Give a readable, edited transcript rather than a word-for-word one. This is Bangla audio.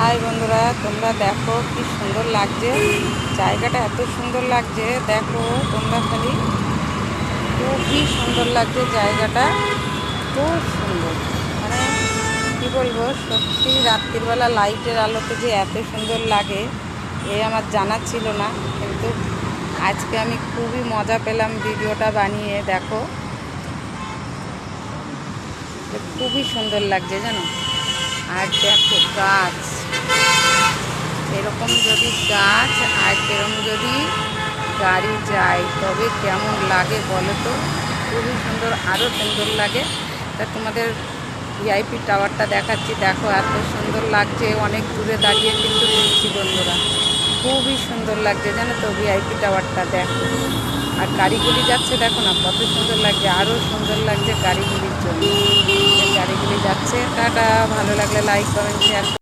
হাই বন্ধুরা, তোমরা দেখো কি সুন্দর লাগছে। জায়গাটা এত সুন্দর লাগছে, দেখো তোমরা খালি। খুবই সুন্দর লাগছে জায়গাটা, খুব সুন্দর। মানে কি বলবো, সত্যি রাত্রিবেলা লাইটের আলোতে যে এত সুন্দর লাগে আমার জানা ছিল না। কিন্তু আজকে আমি খুবই মজা পেলাম ভিডিওটা বানিয়ে। দেখো খুবই সুন্দর লাগছে জানো। আর দেখো গাছ, এরকম যদি গাছ আর এরকম যদি গাড়ি যায় তবে কেমন লাগে বলো তো। খুবই সুন্দর, আরও সুন্দর লাগে। তা তোমাদের ভিআইপি টাওয়ারটা দেখাচ্ছি, দেখো এত সুন্দর লাগছে। অনেক দূরে দাঁড়িয়ে কিন্তু দেখছি বন্ধুরা, খুবই সুন্দর লাগছে জানো তো ভিআইপি টাওয়ারটা। দেখো আর গাড়িগুলি যাচ্ছে, দেখো না কত সুন্দর লাগছে। আরও সুন্দর লাগছে গাড়িগুলির জন্য, গাড়িগুলি যাচ্ছে। টাটা, ভালো লাগলে লাইক কমেন্ট শেয়ার।